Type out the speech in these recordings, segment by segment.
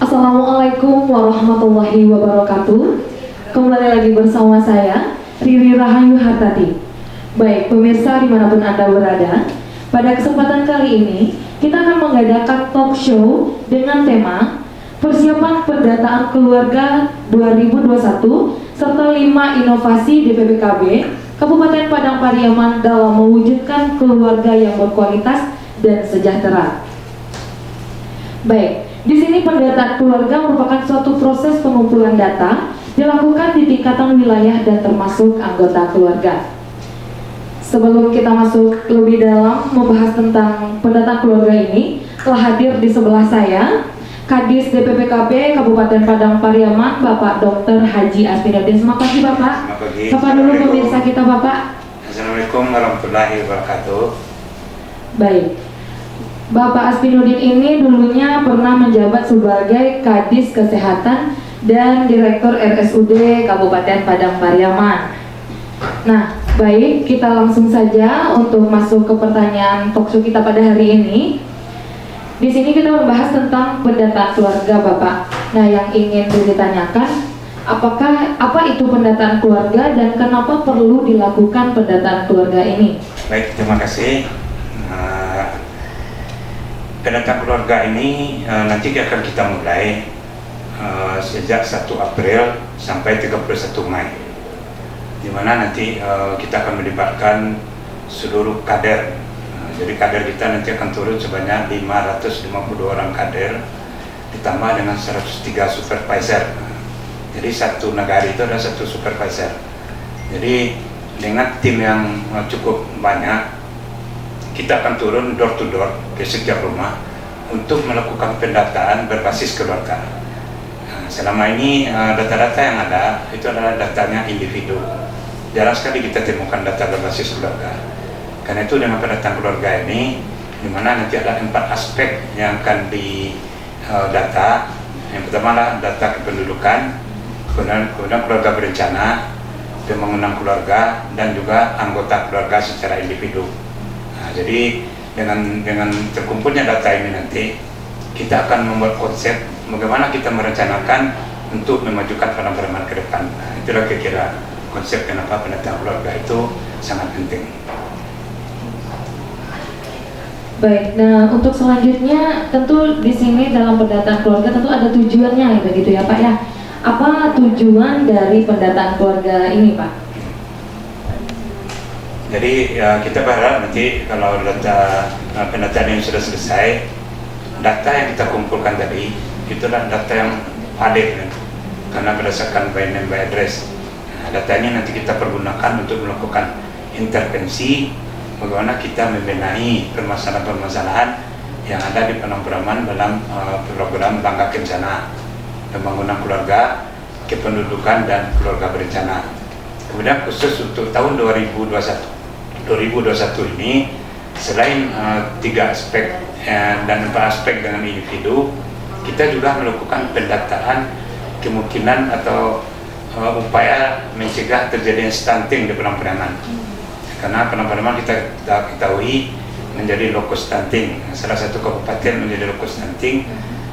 Assalamualaikum warahmatullahi wabarakatuh. Kembali lagi bersama saya, Riri Rahayu Hartati. Baik, pemirsa dimanapun Anda berada, pada kesempatan kali ini kita akan mengadakan talk show dengan tema Persiapan Pendataan Keluarga 2021 serta 5 inovasi DPPKB Kabupaten Padang Pariaman dalam mewujudkan keluarga yang berkualitas dan sejahtera. Baik, di sini pendataan keluarga merupakan suatu proses pengumpulan data dilakukan di tingkatan wilayah dan termasuk anggota keluarga. Sebelum kita masuk lebih dalam membahas tentang pendataan keluarga ini, telah hadir di sebelah saya Kadis DPPKB Kabupaten Padang Pariaman, Bapak Dr. Haji Aspinudin. Selamat pagi Bapak. Selamat pagi. Sapa dulu pemirsa kita Bapak. Assalamualaikum warahmatullahi wabarakatuh. Baik, Bapak Aspinudin ini dulunya pernah menjabat sebagai Kadis Kesehatan dan Direktur RSUD Kabupaten Padang Pariaman. Nah, baik, kita langsung saja untuk masuk ke pertanyaan talkshow kita pada hari ini. Di sini kita membahas tentang pendataan keluarga, Bapak. Nah, yang ingin ditanyakan, apa itu pendataan keluarga dan kenapa perlu dilakukan pendataan keluarga ini? Baik, terima kasih. Pendataan keluarga ini nanti akan kita mulai sejak 1 April sampai 31 Mei, di mana nanti kita akan melibatkan seluruh kader. Jadi kader kita nanti akan turun sebanyak 552 orang kader, ditambah dengan 103 supervisor. Jadi satu negara itu ada satu supervisor. Jadi dengan tim yang cukup banyak, kita akan turun door to door ke setiap rumah untuk melakukan pendataan berbasis keluarga. Selama ini data-data yang ada itu adalah datanya individu. Jarang sekali kita temukan data berbasis keluarga. Karena itu dengan pendataan keluarga ini, di mana nanti ada 4 aspek yang akan data. Yang pertama adalah data kependudukan, kemudian keluarga berencana, pembangunan keluarga, dan juga anggota keluarga secara individu. Nah, jadi dengan terkumpulnya data ini nanti, kita akan membuat konsep bagaimana kita merencanakan untuk memajukan Padang ke depan. Nah, itulah kira-kira konsep kenapa pendataan keluarga itu sangat penting. Baik, nah untuk selanjutnya tentu di sini dalam pendataan keluarga tentu ada tujuannya begitu ya Pak ya. Apa tujuan dari pendataan keluarga ini Pak? Jadi ya, kita berharap nanti kalau data pendataan ini sudah selesai, data yang kita kumpulkan tadi itulah data yang valid kan? Karena berdasarkan by name by address. Nah, data ini nanti kita pergunakan untuk melakukan intervensi bagaimana kita membenahi permasalahan-permasalahan yang ada di Padang Pariaman dalam program Bangga Kencana, pembangunan keluarga, kependudukan dan keluarga berencana. Kemudian khusus untuk tahun 2021 ini, selain 3 aspek dan 4 aspek dengan individu, kita juga melakukan pendataan kemungkinan atau upaya mencegah terjadinya stunting di Padang Pariaman. Karena Padang Pariaman kita ketahui menjadi lokus stunting, salah satu kabupaten menjadi lokus stunting.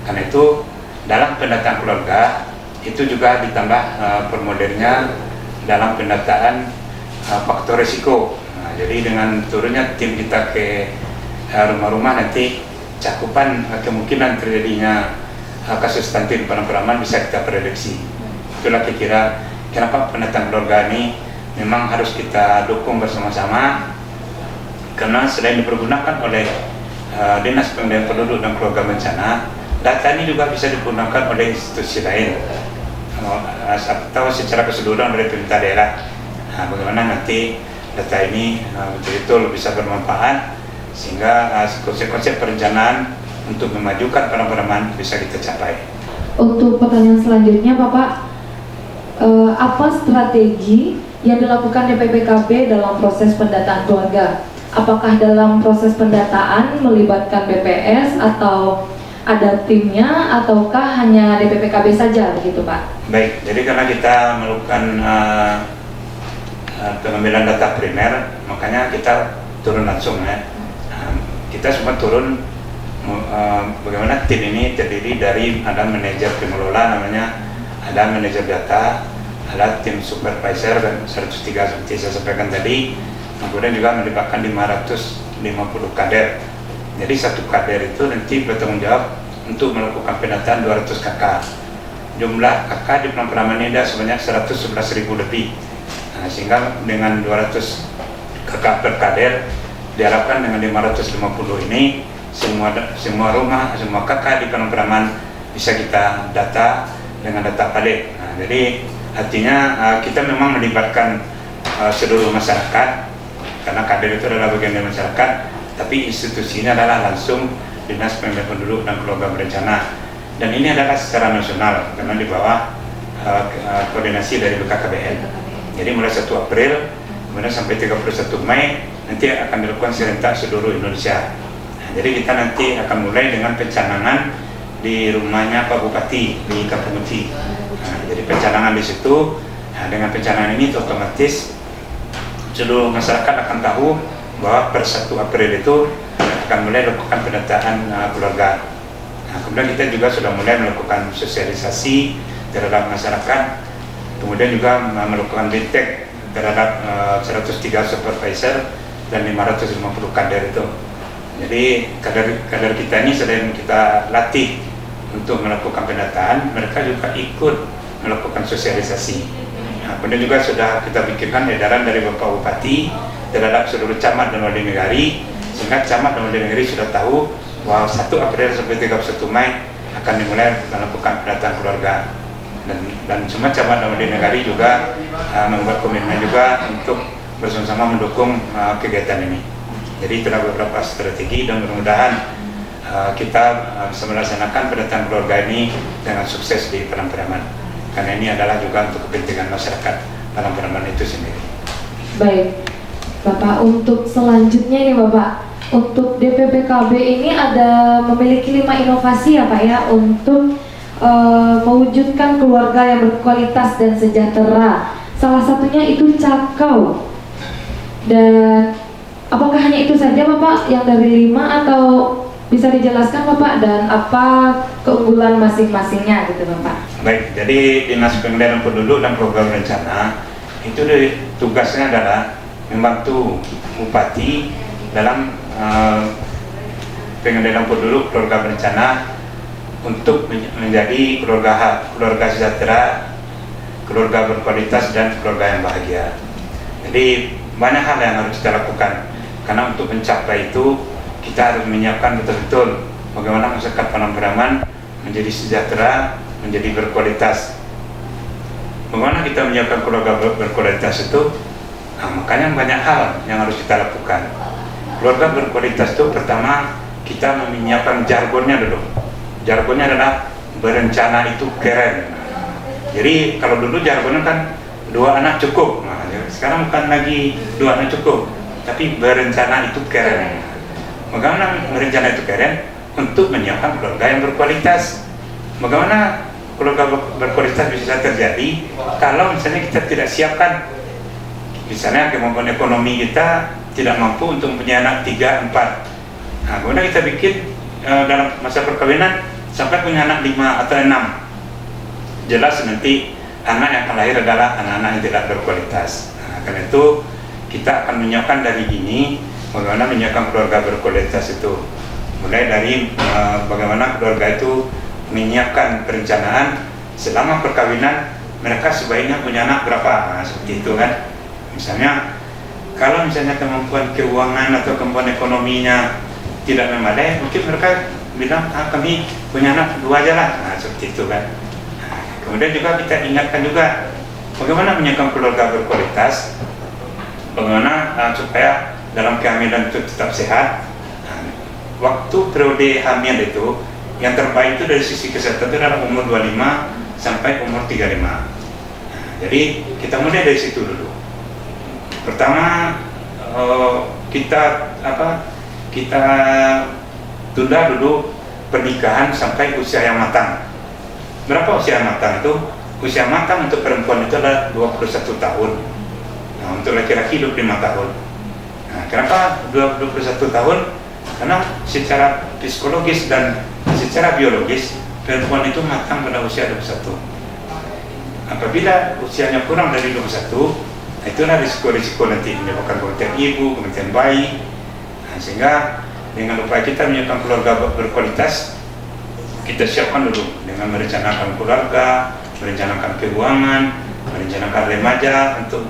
Karena itu dalam pendataan keluarga itu juga ditambah permodernya dalam pendataan faktor risiko. Nah, jadi dengan turunnya tim kita ke rumah-rumah nanti cakupan kemungkinan terjadinya kasus stunting di Padang Pariaman bisa kita prediksi. Itulah kira-kira kenapa pendataan keluarga ini memang harus kita dukung bersama-sama, karena selain dipergunakan oleh Dinas Pemberdayaan Penduduk dan Keluarga Berencana, data ini juga bisa digunakan oleh institusi lain atau secara keseluruhan oleh pemerintah daerah. Nah, bagaimana nanti data ini betul-betul bisa bermanfaat sehingga konsep-konsep perencanaan untuk memajukan Padang Pariaman bisa kita capai. Untuk pertanyaan selanjutnya Bapak, apa strategi yang dilakukan DPPKB dalam proses pendataan keluarga? Apakah dalam proses pendataan melibatkan BPS atau ada timnya, ataukah hanya DPPKB saja begitu Pak? Baik, jadi karena kita melakukan pengambilan data primer, makanya kita turun langsung ya. Kita semua turun bagaimana tim ini terdiri dari ada manajer pengelola namanya, ada manajer data, ada tim supervisor dan 103 seperti saya sampaikan tadi, kemudian juga melibatkan 550 kader. Jadi satu kader itu nanti bertanggung jawab untuk melakukan pendataan 200 kakak. Jumlah kakak di Penampungan ini ada sebanyak 111.000 lebih. Nah, sehingga dengan 200 kakak per kader diharapkan dengan 550 ini semua rumah, semua kakak di Penampungan bisa kita data dengan data valid. Nah, jadi artinya kita memang melibatkan seluruh masyarakat karena kader itu adalah bagian dari masyarakat, tapi institusinya adalah langsung Dinas Pemilihan Penduduk dan Keluarga Berencana, dan ini adalah secara nasional karena di bawah koordinasi dari BKKBN. Jadi mulai 1 April kemudian sampai 31 Mei nanti akan dilakukan serentak seluruh Indonesia. Nah, jadi kita nanti akan mulai dengan pencanangan di rumahnya Pak Bupati di Kampung Uci. Nah, jadi pencanangan di situ, nah, dengan pencanangan ini otomatis seluruh masyarakat akan tahu bahwa per 1 April itu akan mulai melakukan pendataan keluarga. Nah, kemudian kita juga sudah mulai melakukan sosialisasi terhadap masyarakat, kemudian juga melakukan bintek terhadap 103 supervisor dan 550 kader itu. Jadi kader kita ini selain kita latih untuk melakukan pendataan, mereka juga ikut melakukan sosialisasi. Nah, kemudian juga sudah kita pikirkan edaran dari Bapak Bupati terhadap seluruh camat dan wali negari, sehingga camat dan wali negari sudah tahu bahwa 1 April sampai 31 Mei akan dimulai melakukan pendataan keluarga, dan semua camat dan wali negari juga membuat komitmen juga untuk bersama-sama mendukung kegiatan ini. Jadi itulah beberapa strategi dan mudah-mudahan kita bisa melaksanakan pendataan keluarga ini dengan sukses di Padang Pariaman, karena ini adalah juga untuk kepentingan masyarakat Padang Pariaman itu sendiri. Baik, Bapak, untuk selanjutnya nih Bapak, untuk DPPKB ini ada memiliki 5 inovasi ya Pak ya untuk mewujudkan keluarga yang berkualitas dan sejahtera. Salah satunya itu cakau. Dan apakah hanya itu saja Bapak yang dari 5 atau bisa dijelaskan Bapak, dan apa keunggulan masing-masingnya gitu Bapak? Baik, jadi Dinas Pemilihan Penduduk dan Program Rencana itu tugasnya adalah membantu Bupati dalam pengendalian penduduk keluarga berencana untuk menjadi keluarga sejahtera, keluarga berkualitas, dan keluarga yang bahagia. Jadi banyak hal yang harus kita lakukan, karena untuk mencapai itu kita harus menyiapkan betul-betul bagaimana masyarakat Padang Pariaman menjadi sejahtera, menjadi berkualitas. Bagaimana kita menyiapkan keluarga berkualitas itu? Nah, makanya banyak hal yang harus kita lakukan. Keluarga berkualitas itu pertama kita menyiapkan jargonnya dulu. Jargonnya adalah berencana itu keren. Jadi kalau dulu jargonnya kan 2 anak cukup. Nah, sekarang bukan lagi 2 anak cukup, tapi berencana itu keren. Bagaimana berencana itu keren? Untuk menyiapkan keluarga yang berkualitas. Bagaimana keluarga berkualitas bisa terjadi kalau misalnya kita tidak siapkan, misalnya kemampuan ekonomi kita tidak mampu untuk mempunyai anak 3, 4. Nah, kemudian kita bikin dalam masa perkawinan sampai punya anak 5 atau 6. Jelas nanti anak yang akan lahir adalah anak-anak yang tidak berkualitas. Nah, karena itu kita akan menyiapkan dari dini bagaimana menyiapkan keluarga berkualitas itu. Mulai dari bagaimana keluarga itu menyiapkan perencanaan selama perkawinan, mereka sebaiknya punya anak berapa, nah, seperti itu kan. Misalnya kalau misalnya kemampuan keuangan atau kemampuan ekonominya tidak memadai, mungkin mereka bilang kami punya anak 2 aja lah, nah, seperti itu kan. Nah, kemudian juga kita ingatkan juga bagaimana menyiapkan keluarga berkualitas, bagaimana supaya dalam kehamilan itu tetap sehat. Nah, waktu periode hamil itu yang terbaik itu dari sisi kesehatan itu adalah umur 25 sampai umur 35. Nah, jadi kita mulai dari situ dulu. Pertama kita tunda dulu pernikahan sampai usia yang matang. Berapa usia matang itu? Usia matang untuk perempuan itu adalah 21 tahun. Nah, untuk laki-laki 25 tahun. Nah, kenapa 21 tahun? Karena secara psikologis dan secara biologis perempuan itu matang pada usia 21. Apabila usianya kurang dari 21, itulah risiko-risiko nanti menyebabkan kematian ibu, kematian bayi. Nah, sehingga dengan upaya kita menyiapkan keluarga berkualitas, kita siapkan dulu dengan merencanakan keluarga, merencanakan keuangan, merencanakan remaja untuk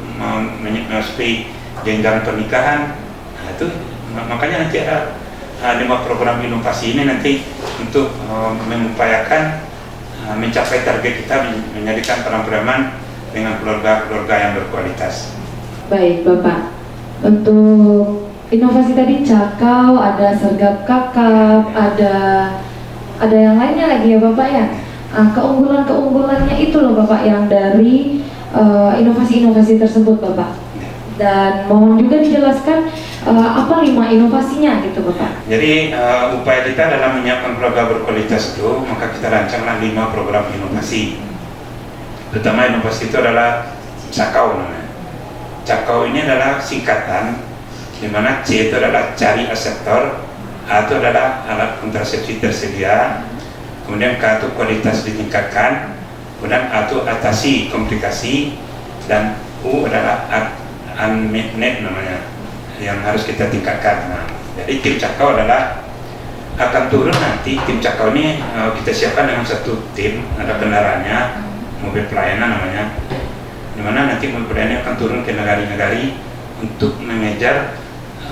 memasuki jenjang pernikahan. Nah, itu makanya nanti ada 5 program inovasi ini nanti untuk mengupayakan mencapai target kita menjadikan Parampreman dengan keluarga-keluarga yang berkualitas. Baik Bapak, untuk inovasi tadi cakau, ada sergap kakap, ada yang lainnya lagi ya Bapak ya. Keunggulan-keunggulannya itu loh Bapak yang dari inovasi-inovasi tersebut Bapak. Dan mohon juga dijelaskan apa 5 inovasinya gitu Bapak. Jadi upaya kita dalam menyiapkan keluarga berkualitas itu, maka kita rancanglah 5 program inovasi. Pertama inovasi itu adalah cakau namanya. Cakau ini adalah singkatan, di mana C itu adalah cari aseptor, A itu adalah alat kontrasepsi tersedia, kemudian K itu kualitas ditingkatkan, kemudian A itu atasi komplikasi, dan U adalah unmet need namanya, yang harus kita tingkatkan. Nah, jadi tim cakau adalah akan turun nanti. Tim cakau ini kita siapkan dengan satu tim, ada kendaraannya, mobil pelayanan namanya, dimana nanti mobil pelayanan akan turun ke negari-negari untuk mengejar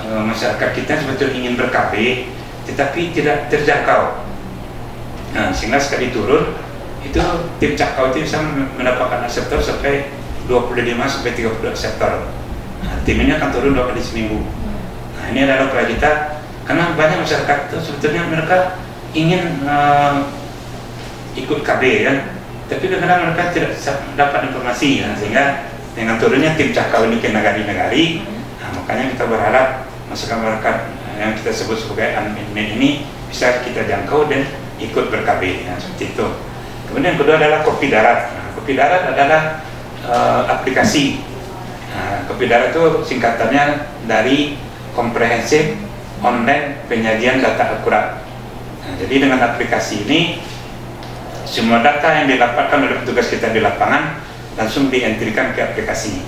masyarakat kita sebetulnya ingin ber-KB tetapi tidak terjangkau. Nah, sehingga sekali turun itu tim cakau itu bisa mendapatkan aseptor sampai 25 sampai 30 aseptor. Nah, tim ini akan turun 2 kali seminggu. Nah, ini adalah upaya kita, karena banyak masyarakat itu sebetulnya mereka ingin ikut KB ya, tapi kadang-kadang mereka tidak dapat informasi ya, sehingga dengan turunnya tim cakau ini ke negari-negari, nah, makanya kita berharap masyarakat yang kita sebut sebagai unmet ini bisa kita jangkau dan ikut ber-KB ya, seperti itu. Kemudian yang kedua adalah kopi darat. Nah, kopi darat adalah aplikasi. Nah, kopi darat itu singkatannya dari komprehensif online penyajian data akurat. Nah, jadi dengan aplikasi ini semua data yang didapatkan oleh petugas kita di lapangan langsung dientrikan ke aplikasi.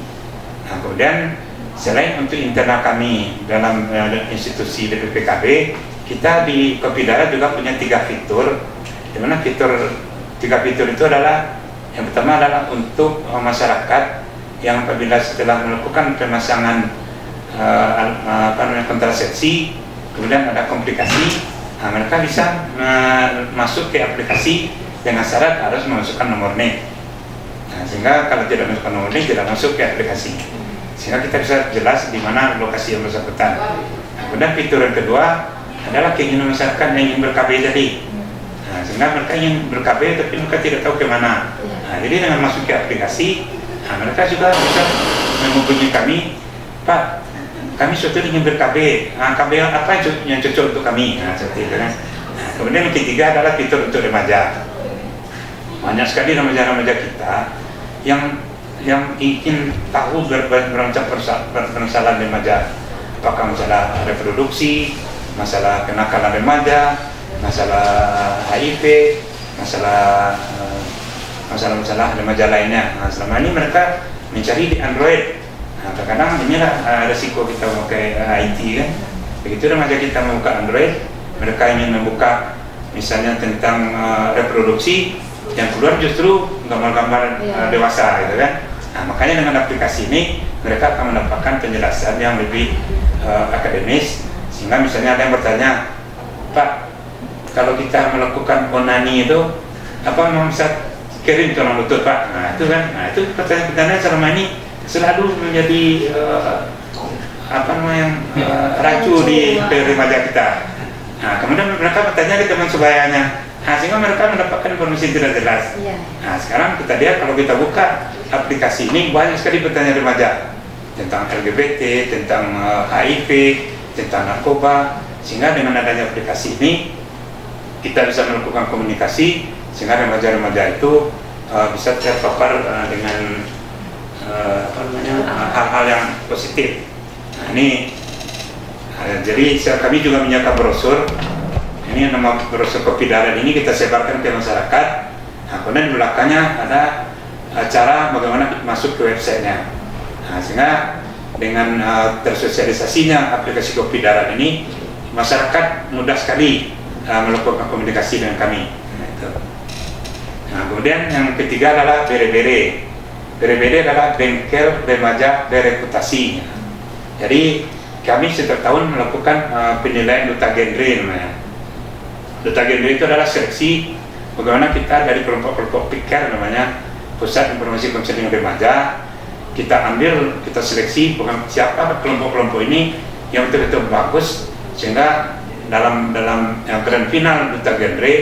Nah, kemudian selain untuk internal kami dalam institusi DPPKB, kita di Kopi Darat juga punya 3 fitur, di mana 3 fitur itu adalah, yang pertama adalah untuk masyarakat yang apabila setelah melakukan pemasangan kontrasepsi kemudian ada komplikasi, nah, mereka bisa masuk ke aplikasi dengan syarat harus memasukkan nomor NIK. Nah, sehingga kalau tidak masukkan nomor NIK tidak masuk ke aplikasi, sehingga kita bisa jelas di mana lokasi yang bersangkutan. Nah, kemudian fitur yang kedua adalah keinginan masyarakat yang ingin ber-KB tadi. Nah, sehingga mereka ingin ber-KB tapi mereka tidak tahu kemana. Nah, jadi dengan masuk ke aplikasi, nah, mereka juga bisa menghubungi kami, Pak, kami suatu ingin ber-KB, nah, KB apa yang cocok untuk kami. Nah, seperti itu kan. Nah, kemudian yang ketiga adalah fitur untuk remaja. Banyak sekali remaja-remaja kita yang ingin tahu berbagai permasalahan remaja, apakah masalah reproduksi, masalah kenakalan remaja, masalah HIV, masalah remaja lainnya. Nah, selama ini mereka mencari di Android. Nah, terkadang inilah resiko kita memakai IT kan. Begitu remaja kita membuka Android, mereka ingin membuka misalnya tentang reproduksi, yang keluar justru gambar-gambar dewasa gitu kan. Nah, makanya dengan aplikasi ini mereka akan mendapatkan penjelasan yang lebih akademis, sehingga misalnya ada yang bertanya, Pak, kalau kita melakukan onani itu apa mau bisa kirim tulang lutut Pak? Nah, itu kan, nah itu pertanyaan-pertanyaan selama ini selalu menjadi rancu di remaja kita. Nah, kemudian mereka bertanya ke teman sebayanya. Nah, sehingga mereka mendapatkan informasi yang tidak jelas. Nah, sekarang kita lihat kalau kita buka aplikasi ini banyak sekali pertanyaan remaja tentang LGBT, tentang HIV, tentang narkoba. Sehingga dengan adanya aplikasi ini kita bisa melakukan komunikasi sehingga remaja-remaja itu bisa terpapar dengan hal-hal yang positif. Nah, ini Jadi kami juga menyiapkan brosur. Ini nama brosur kopi darat ini kita sebarkan ke masyarakat. Nah, kemudian di belakangnya ada cara bagaimana masuk ke websitenya. Nah, sehingga dengan tersosialisasinya aplikasi kopi darat ini, masyarakat mudah sekali melakukan komunikasi dengan kami. Nah, kemudian yang ketiga adalah bere-bere. Bere-bere adalah bengkel remaja bereputasi. Jadi kami setiap tahun melakukan penilaian duta genre namanya. Duta genre itu adalah seleksi bagaimana kita dari kelompok-kelompok PIKR namanya, Pusat Informasi Konseling Remaja, kita ambil, kita seleksi siapa kelompok-kelompok ini yang betul-betul bagus, sehingga dalam yang grand final duta genre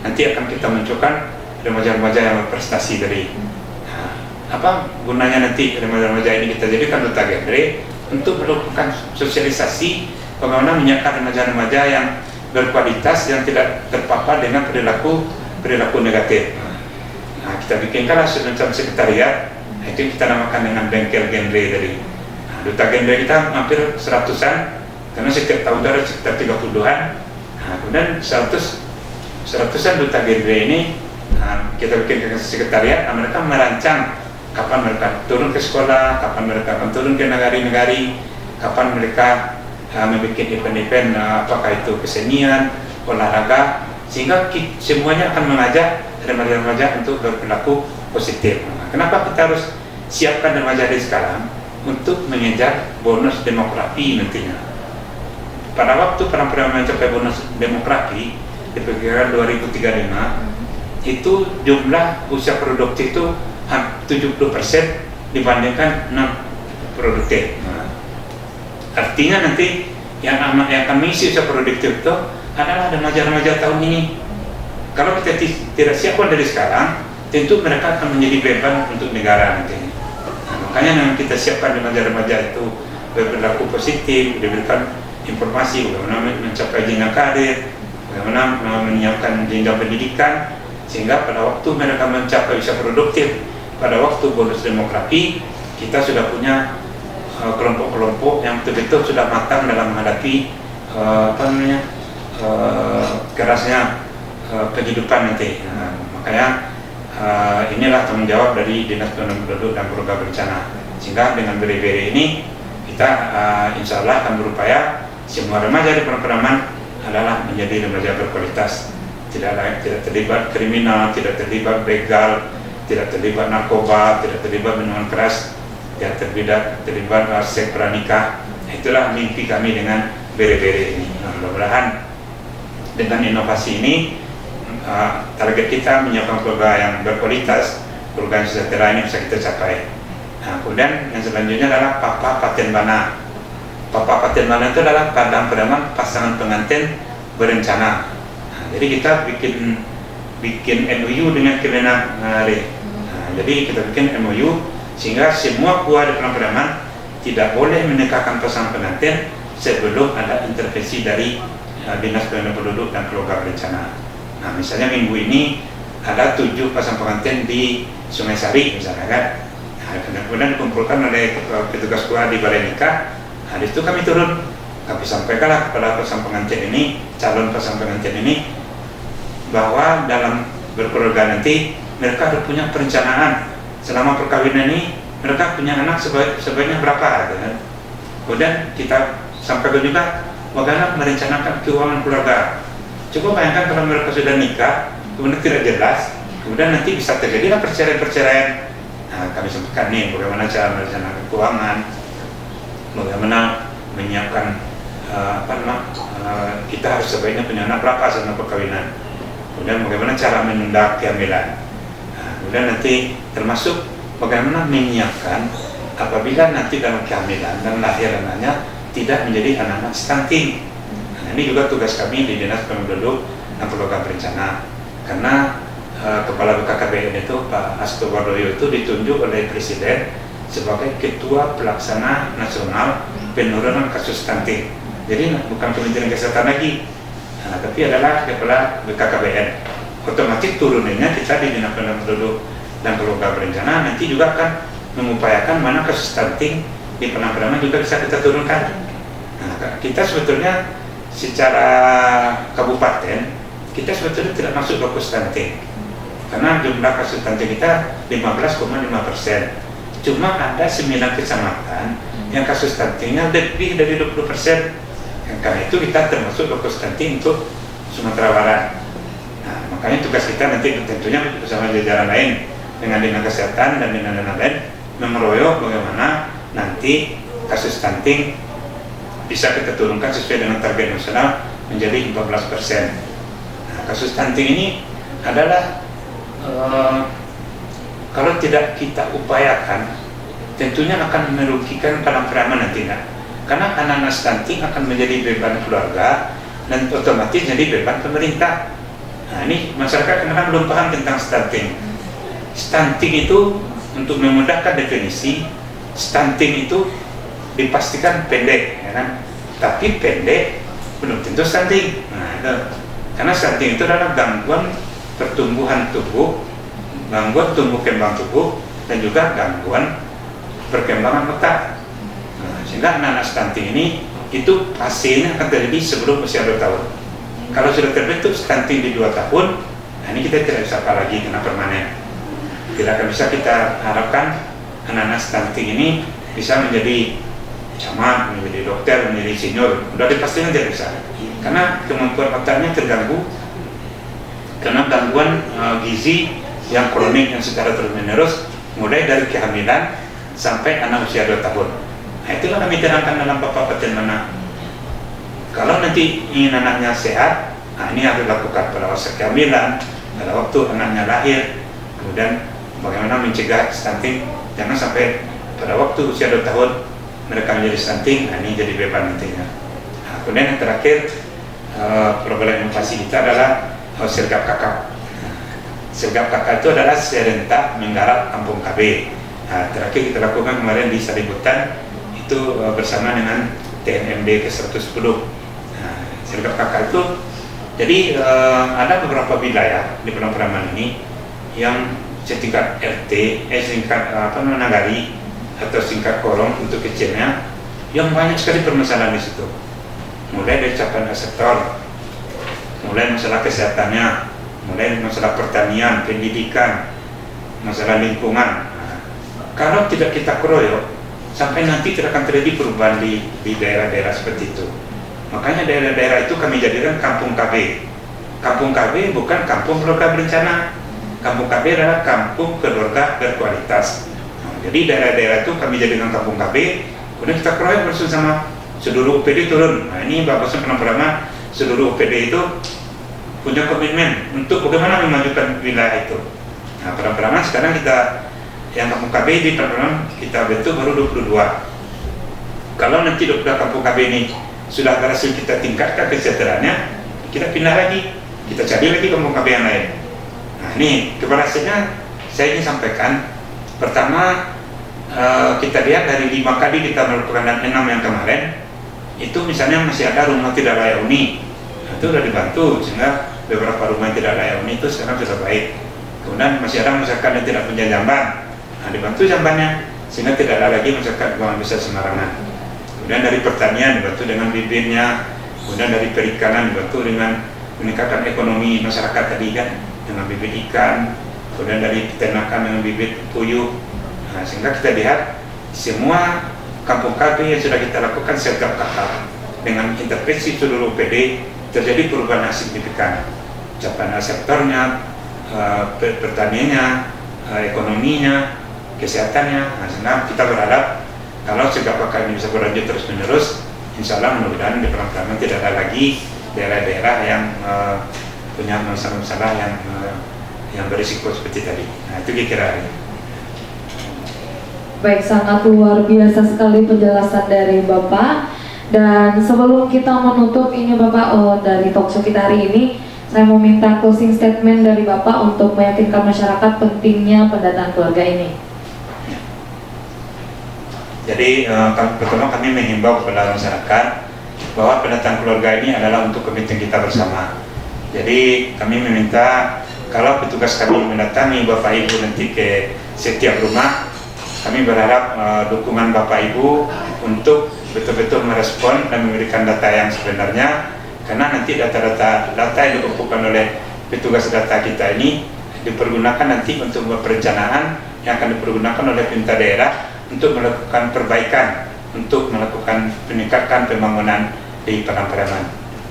nanti akan kita munculkan remaja-remaja yang berprestasi dari apa gunanya nanti remaja-remaja ini kita jadikan duta genre untuk melakukan sosialisasi bagaimana menyiapkan remaja-remaja yang berkualitas yang tidak terpapar dengan perilaku negatif. Nah, kita bikinkanlah semacam sekretariat, itu kita namakan dengan bengkel genre dari duta genre kita hampir 100-an, karena setiap tahun ada sekitar 30-an. Nah, kemudian 100-an duta genre ini kita bikin sekretariat. Mereka merancang kapan mereka turun ke sekolah, kapan mereka akan turun ke negari-negari, kapan mereka membuat event-event, apakah itu kesenian, olahraga, sehingga semuanya akan mengajak remaja-remaja untuk berperilaku positif. Kenapa kita harus siapkan remaja dari sekarang untuk mengejar bonus demografi nantinya? Pada waktu perang-perang mencapai bonus demografi diperkirakan 2035, itu jumlah usia produktif itu 70% dibandingkan produktif. Artinya nanti yang akan mengisi usia produktif itu adalah remaja-remaja tahun ini. Kalau kita tidak siapkan dari sekarang, tentu mereka akan menjadi beban untuk negara nanti. Makanya yang kita siapkan remaja-remaja itu berperilaku positif, diberikan informasi bagaimana mencapai jenjang karir, bagaimana menyiapkan jenjang pendidikan, sehingga pada waktu mereka mencapai usia produktif, pada waktu bonus demografi, kita sudah punya kelompok-kelompok yang betul-betul sudah matang dalam menghadapi kerasnya kehidupan nanti. Makanya inilah tanggung jawab dari Dinas Penanggulangan Penduduk dan Program Bencana. Sehingga dengan bere-bere ini kita insya Allah akan berupaya semua remaja di pedalaman adalah menjadi remaja berkualitas, tidak terlibat kriminal, tidak terlibat begal, tidak terlibat narkoba, tidak terlibat minuman keras, tidak terlibat seks pranikah. Itulah mimpi kami dengan bere-bere ini. Mudah-mudahan dengan inovasi ini target kita menyiapkan keluarga yang berkualitas, keluarga yang sejahtera ini bisa kita capai. Nah, kemudian yang selanjutnya adalah Papa Paten Bana. Papa Paten Bana itu adalah padang pedoman pasangan pengantin berencana. Nah, jadi kita bikin MOU dengan Kemenak. Jadi kita bikin MOU sehingga semua kuah di pedalaman tidak boleh menikahkan pasangan pengantin sebelum ada intervensi dari Dinas Penanggulangan Penduduk dan Keluarga Berencana. Nah, misalnya minggu ini ada 7 pasang pengantin di Sungai Sari misalnya kan. Nah, kemudian dikumpulkan oleh petugas kuah di balai nikah. Nah, di situ kami turun, kami sampaikanlah kepada pasang pengantin ini, calon pasang pengantin ini, bahwa dalam berkeluarga nanti mereka harus punya perencanaan selama perkawinan ini, mereka punya anak sebaiknya berapa gitu kan. Kemudian kita sampaikan juga bagaimana merencanakan keuangan keluarga. Coba bayangkan kalau mereka sudah nikah, kemudian tidak jelas, kemudian nanti bisa terjadilah perceraian. Nah, kami sampaikan nih bagaimana cara merencanakan keuangan, bagaimana menyiapkan kita harus sebaiknya punya anak berapa selama perkawinan, kemudian bagaimana cara menunda kehamilan. Nah, kemudian nanti termasuk bagaimana menyiapkan apabila nanti dalam kehamilan dan lahir anaknya tidak menjadi anak-anak stunting. Nah, ini juga tugas kami di Dinas Penanggulangan Penduduk dan Keluarga Berencana, karena Kepala BKKBN itu Pak Hasto Wardoyo itu ditunjuk oleh Presiden sebagai Ketua Pelaksana Nasional Penurunan Kasus Stunting. Jadi bukan Kementerian Kesehatan lagi, tapi adalah Kepala BKKBN. Otomatis turunannya kita di Dinas Penanggulangan Penduduk dan Keluarga Berencana nanti juga akan mengupayakan mana kasus stunting di pedalaman juga bisa kita turunkan. Nah, kita sebetulnya secara kabupaten kita sebetulnya tidak masuk lokus stunting karena jumlah kasus stunting kita 15,5%. Cuma ada 9 kecamatan yang kasus stuntingnya lebih dari 20%. Karena itu kita termasuk lokus stunting untuk Sumatera Barat. Nah, makanya tugas kita nanti tentunya bersama jajaran lain dengan Dinas Kesehatan dan Dinas lain memeroyok bagaimana nanti kasus stunting bisa kita turunkan sesuai dengan target nasional menjadi 14%. Nah, kasus stunting ini adalah kalau tidak kita upayakan tentunya akan merugikan Padang Pariaman nantinya, karena anak-anak stunting akan menjadi beban keluarga dan otomatis jadi beban pemerintah. Nah, ini masyarakat kadang-kadang belum paham tentang stunting. Stunting itu untuk memudahkan definisi, stunting itu dipastikan pendek, ya kan? Tapi pendek belum tentu stunting. Nah, itu. Karena stunting itu adalah gangguan pertumbuhan tubuh, gangguan tumbuh kembang tubuh, dan juga gangguan perkembangan otak. Nah, sehingga anak-anak stunting ini itu pasiennya akan terjadi sebelum usia 2 tahun. Kalau sudah terbentuk stunting di 2 tahun, nah ini kita tidak bisa apa lagi kena permanen. Tidak akan bisa kita harapkan anak-anak stunting ini bisa menjadi camat, menjadi dokter, menjadi insinyur. Udah dipastikan tidak bisa, karena kemampuan otaknya terganggu karena gangguan gizi yang kronik yang secara terus-menerus mulai dari kehamilan sampai anak usia 2 tahun. Nah, itulah kami terangkan dalam Bapak Paten. Kalau nanti ingin anaknya sehat, nah ini harus dilakukan pada masa kehamilan, pada waktu anaknya lahir, kemudian bagaimana mencegah stunting, jangan sampai pada waktu usia 2 tahun mereka menjadi stunting. Nah, ini jadi beban nantinya. Nah, kemudian yang terakhir program inovasi kita adalah sergap kakak. Sergap kakak itu adalah serentak menggarap kampung KB. Nah, terakhir kita lakukan kemarin di Saributan itu bersama dengan TNMD ke-110. Nah, sergap kakak itu jadi ada beberapa wilayah di Padang Pariaman ini yang setingkat RT, singkat nagari atau singkat korong untuk kecilnya, yang banyak sekali permasalahan di situ. Mulai dari capaian sektor, mulai masalah kesehatannya, mulai masalah pertanian, pendidikan, masalah lingkungan. Nah, kalau tidak kita keroyok, sampai nanti tidak akan terjadi perubahan di daerah-daerah seperti itu. Makanya daerah-daerah itu kami jadikan kampung KB. Kampung KB bukan kampung keluarga berencana. Kampung KB adalah kampung keluarga berkualitas. Nah, jadi daerah-daerah itu kami jadikan kampung KB, kemudian kita keroyok bersama seluruh UPD turun. Nah, ini Bapak Padang Pariaman, seluruh UPD itu punya komitmen untuk bagaimana memajukan wilayah itu. Nah, Padang Pariaman sekarang kita yang kampung KB di Padang Pariaman kita bentuk baru 22. Kalau nanti 22 kampung KB ini sudah berhasil kita tingkatkan kesejahteraannya, kita pindah lagi, kita cari lagi kampung KB yang lain. Nah, ini keberhasilannya saya ingin sampaikan. Pertama, kita lihat dari 5 kali kita melakukan dan 6 yang kemarin, itu misalnya masih ada rumah tidak layak huni. Nah, itu sudah dibantu sehingga beberapa rumah yang tidak layak huni itu sekarang sudah baik. Kemudian masih ada masyarakat yang tidak punya jamban. Nah, dibantu jambannya sehingga tidak ada lagi masyarakat buang besar sembarangan. Kemudian dari pertanian dibantu dengan bibitnya, kemudian dari perikanan dibantu dengan meningkatkan ekonomi masyarakat tadi kan dengan bibit ikan, kemudian dari peternakan dengan bibit puyuh. Nah, sehingga kita lihat semua kampung KB yang sudah kita lakukan sergap kakak dengan intervensi seluruh PD terjadi perubahan yang signifikan. Capaian sektornya, pertaniannya, ekonominya, kesehatannya. Nah, sehingga kita berharap kalau sergap kakak ini bisa berlanjut terus menerus, insya Allah mudah-mudahan di Padang Pariaman tidak ada lagi daerah-daerah yang punya masalah-masalah yang berisiko seperti tadi. Nah, itu kira-kira. Baik, sangat luar biasa sekali penjelasan dari Bapak. Dan sebelum kita menutup ini Bapak, dari talkshow kita hari ini, saya mau minta closing statement dari Bapak untuk meyakinkan masyarakat pentingnya pendataan keluarga ini. Jadi pertama kami menghimbau kepada masyarakat bahwa pendataan keluarga ini adalah untuk komitmen kita bersama. Jadi kami meminta kalau petugas kami mendatangi Bapak Ibu nanti ke setiap rumah, kami berharap dukungan Bapak Ibu untuk betul-betul merespon dan memberikan data yang sebenarnya, karena nanti data-data yang dikumpulkan oleh petugas data kita ini dipergunakan nanti untuk perencanaan yang akan dipergunakan oleh pemerintah daerah untuk melakukan perbaikan, untuk melakukan peningkatan pembangunan di Padang Pariaman.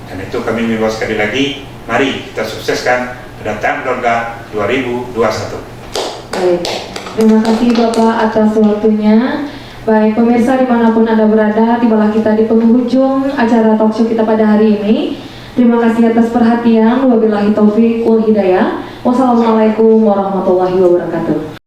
Dan itu kami mengimbau sekali lagi, mari kita sukseskan Pendataan Keluarga 2021. Baik, terima kasih Bapak atas waktunya. Baik, pemirsa dimanapun Anda berada, tibalah kita di penghujung acara talkshow kita pada hari ini. Terima kasih atas perhatian. Wabillahi taufiq wal hidayah. Wassalamualaikum warahmatullahi wabarakatuh.